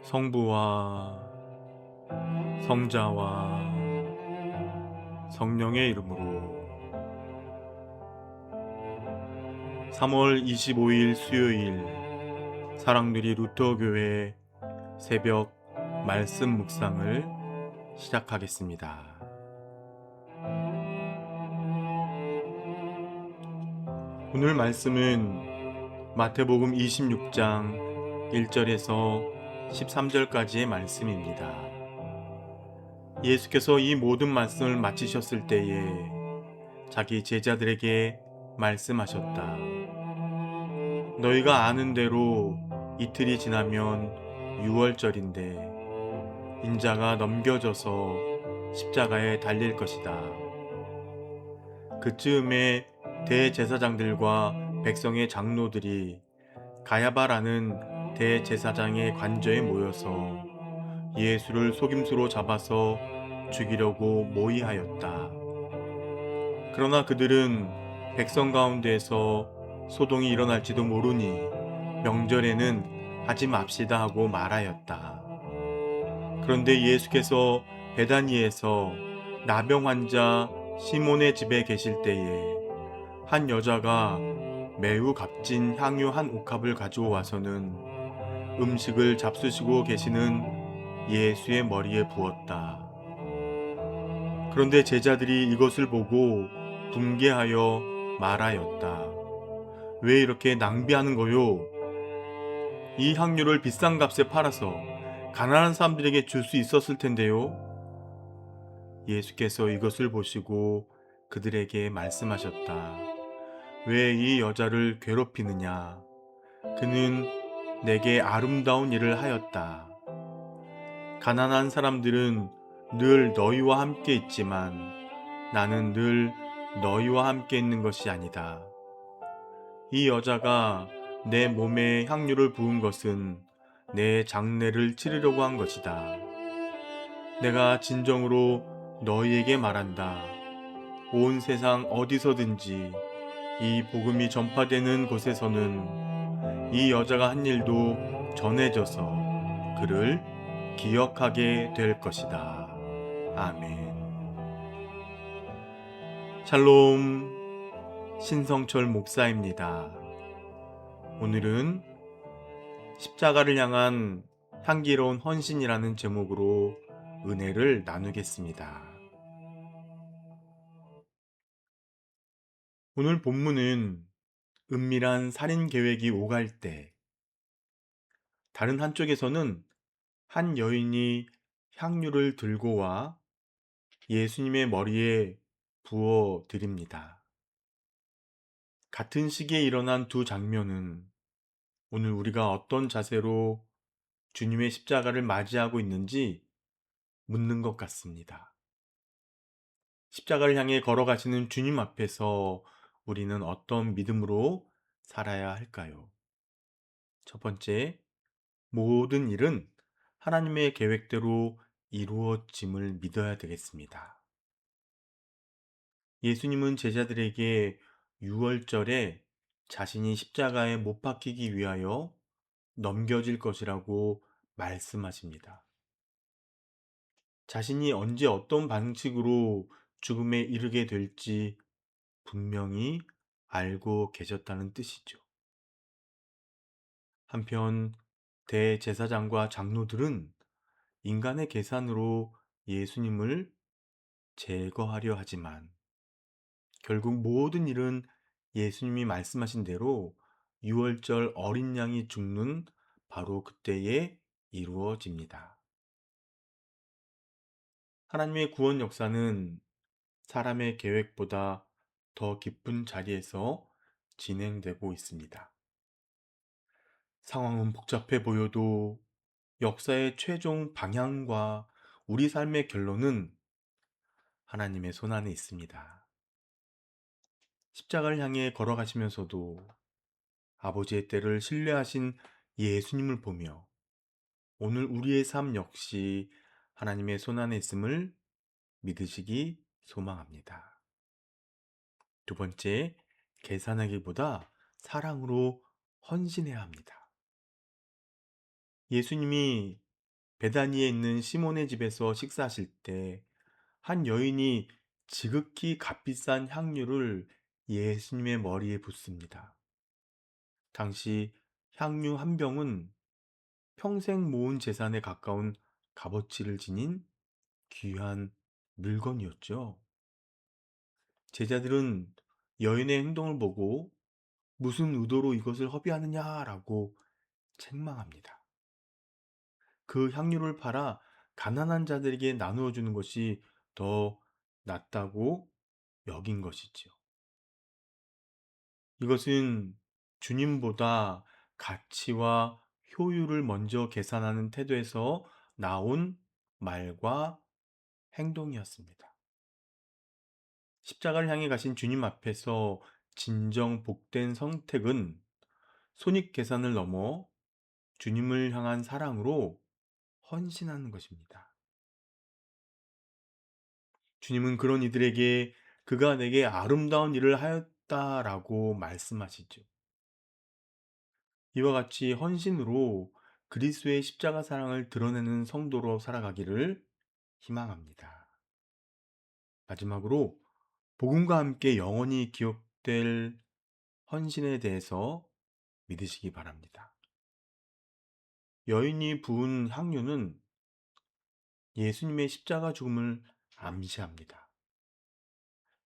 성부와 성자와 성령의 이름으로 3월 25일 수요일 사랑누리 루터교회 새벽 말씀 묵상을 시작하겠습니다. 오늘 말씀은 마태복음 26장 1절에서 13절까지의 말씀입니다. 예수께서 이 모든 말씀을 마치셨을 때에 자기 제자들에게 말씀하셨다. 너희가 아는 대로 이틀이 지나면 유월절인데 인자가 넘겨져서 십자가에 달릴 것이다. 그즈음에 대제사장들과 백성의 장로들이 가야바라는 대제사장의 관저에 모여서 예수를 속임수로 잡아서 죽이려고 모의하였다. 그러나 그들은 백성 가운데에서 소동이 일어날지도 모르니 명절에는 하지 맙시다 하고 말하였다. 그런데 예수께서 베다니에서 나병 환자 시몬의 집에 계실 때에 한 여자가 매우 값진 향유 한 옥합을 가져와서는 음식을 잡수시고 계시는 예수의 머리에 부었다. 그런데 제자들이 이것을 보고 분개하여 말하였다. 왜 이렇게 낭비하는 거요? 이 향유를 비싼 값에 팔아서 가난한 사람들에게 줄 수 있었을 텐데요. 예수께서 이것을 보시고 그들에게 말씀하셨다. 왜 이 여자를 괴롭히느냐? 그는 내게 아름다운 일을 하였다. 가난한 사람들은 늘 너희와 함께 있지만 나는 늘 너희와 함께 있는 것이 아니다. 이 여자가 내 몸에 향유를 부은 것은 내 장례를 치르려고 한 것이다. 내가 진정으로 너희에게 말한다. 온 세상 어디서든지 이 복음이 전파되는 곳에서는 이 여자가 한 일도 전해져서 그를 기억하게 될 것이다. 아멘. 샬롬, 신성철 목사입니다. 오늘은 십자가를 향한 향기로운 헌신이라는 제목으로 은혜를 나누겠습니다. 오늘 본문은 은밀한 살인 계획이 오갈 때 다른 한쪽에서는 한 여인이 향유를 들고 와 예수님의 머리에 부어 드립니다. 같은 시기에 일어난 두 장면은 오늘 우리가 어떤 자세로 주님의 십자가를 맞이하고 있는지 묻는 것 같습니다. 십자가를 향해 걸어가시는 주님 앞에서 우리는 어떤 믿음으로 살아야 할까요? 첫 번째, 모든 일은 하나님의 계획대로 이루어짐을 믿어야 되겠습니다. 예수님은 제자들에게 유월절에 자신이 십자가에 못 박히기 위하여 넘겨질 것이라고 말씀하십니다. 자신이 언제 어떤 방식으로 죽음에 이르게 될지 분명히 알고 계셨다는 뜻이죠. 한편 대제사장과 장로들은 인간의 계산으로 예수님을 제거하려 하지만 결국 모든 일은 예수님이 말씀하신 대로 유월절 어린 양이 죽는 바로 그때에 이루어집니다. 하나님의 구원 역사는 사람의 계획보다 더 깊은 자리에서 진행되고 있습니다. 상황은 복잡해 보여도 역사의 최종 방향과 우리 삶의 결론은 하나님의 손안에 있습니다. 십자가를 향해 걸어가시면서도 아버지의 때를 신뢰하신 예수님을 보며 오늘 우리의 삶 역시 하나님의 손안에 있음을 믿으시기 소망합니다. 두 번째, 계산하기보다 사랑으로 헌신해야 합니다. 예수님이 베다니에 있는 시몬의 집에서 식사하실 때 한 여인이 지극히 값비싼 향유를 예수님의 머리에 붓습니다. 당시 향유 한 병은 평생 모은 재산에 가까운 값어치를 지닌 귀한 물건이었죠. 제자들은 여인의 행동을 보고 무슨 의도로 이것을 허비하느냐라고 책망합니다. 그 향유를 팔아 가난한 자들에게 나누어 주는 것이 더 낫다고 여긴 것이지요. 이것은 주님보다 가치와 효율을 먼저 계산하는 태도에서 나온 말과 행동이었습니다. 십자가를 향해 가신 주님 앞에서 진정 복된 선택은 손익 계산을 넘어 주님을 향한 사랑으로 헌신하는 것입니다. 주님은 그런 이들에게 그가 내게 아름다운 일을 하였다라고 말씀하시죠. 이와 같이 헌신으로 그리스도의 십자가 사랑을 드러내는 성도로 살아가기를 희망합니다. 마지막으로 복음과 함께 영원히 기억될 헌신에 대해서 믿으시기 바랍니다. 여인이 부은 향유는 예수님의 십자가 죽음을 암시합니다.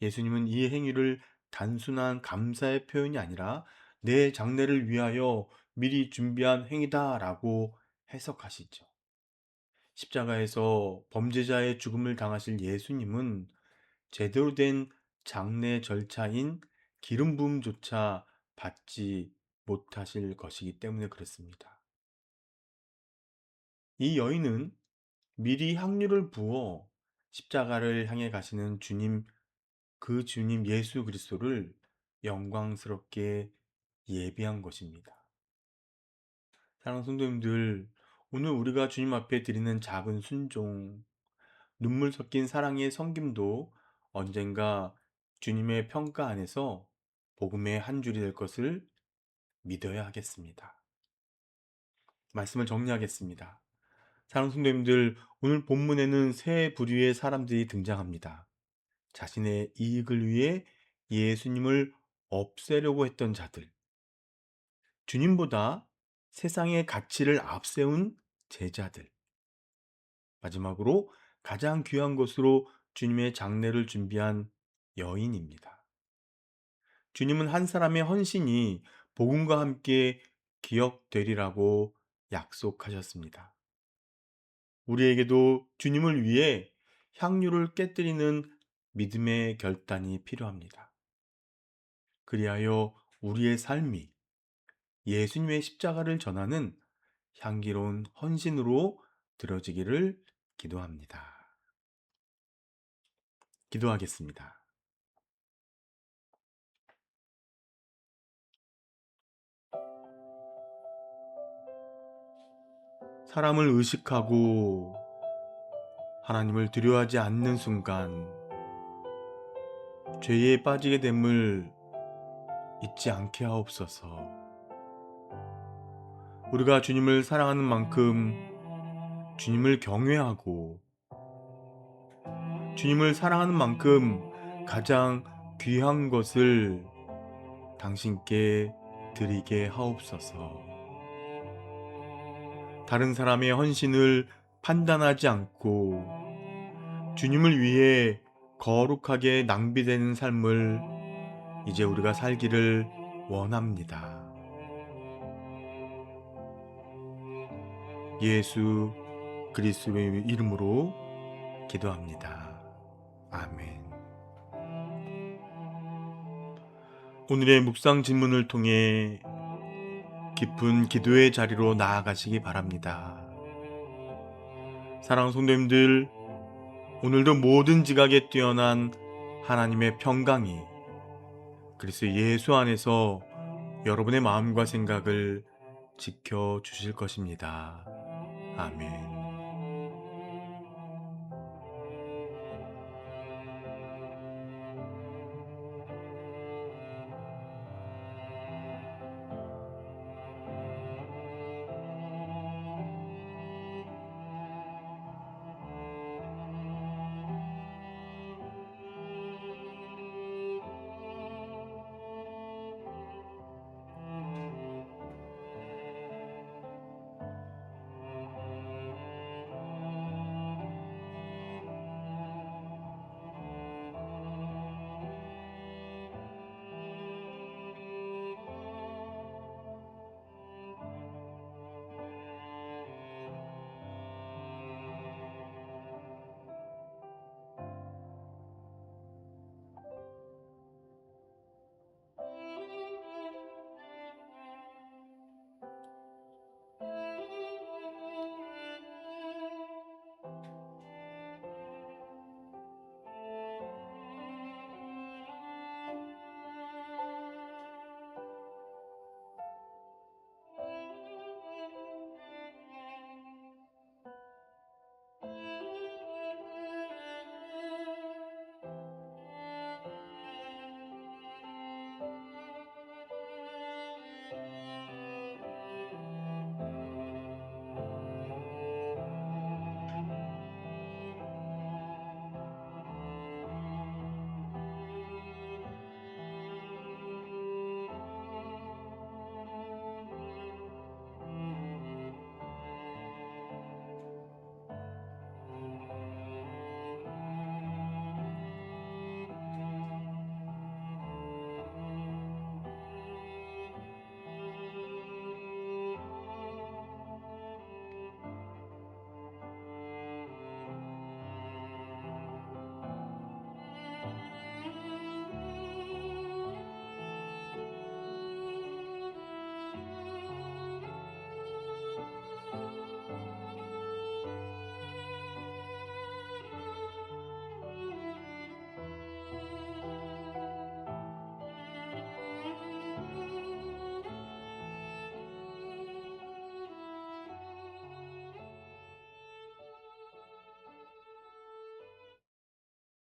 예수님은 이 행위를 단순한 감사의 표현이 아니라 내 장래를 위하여 미리 준비한 행위다라고 해석하시죠. 십자가에서 범죄자의 죽음을 당하실 예수님은 제대로 된 장례 절차인 기름 부음조차 받지 못하실 것이기 때문에 그렇습니다. 이 여인은 미리 향유를 부어 십자가를 향해 가시는 주님, 그 주님 예수 그리스도를 영광스럽게 예비한 것입니다. 사랑하는 성도님들, 오늘 우리가 주님 앞에 드리는 작은 순종, 눈물 섞인 사랑의 섬김도 언젠가 주님의 평가 안에서 복음의 한 줄이 될 것을 믿어야 하겠습니다. 말씀을 정리하겠습니다. 사랑하는 성도님들, 오늘 본문에는 세 부류의 사람들이 등장합니다. 자신의 이익을 위해 예수님을 없애려고 했던 자들, 주님보다 세상의 가치를 앞세운 제자들, 마지막으로 가장 귀한 것으로 주님의 장례를 준비한 여인입니다. 주님은 한 사람의 헌신이 복음과 함께 기억되리라고 약속하셨습니다. 우리에게도 주님을 위해 향유를 깨뜨리는 믿음의 결단이 필요합니다. 그리하여 우리의 삶이 예수님의 십자가를 전하는 향기로운 헌신으로 들어지기를 기도합니다. 기도하겠습니다. 사람을 의식하고 하나님을 두려워하지 않는 순간 죄에 빠지게 됨을 잊지 않게 하옵소서. 우리가 주님을 사랑하는 만큼 주님을 경외하고 주님을 사랑하는 만큼 가장 귀한 것을 당신께 드리게 하옵소서. 다른 사람의 헌신을 판단하지 않고 주님을 위해 거룩하게 낭비되는 삶을 이제 우리가 살기를 원합니다. 예수 그리스도의 이름으로 기도합니다. 아멘. 오늘의 묵상 질문을 통해 깊은 기도의 자리로 나아가시기 바랍니다. 사랑하는 성도님들, 오늘도 모든 지각에 뛰어난 하나님의 평강이 그리스도 예수 안에서 여러분의 마음과 생각을 지켜주실 것입니다. 아멘.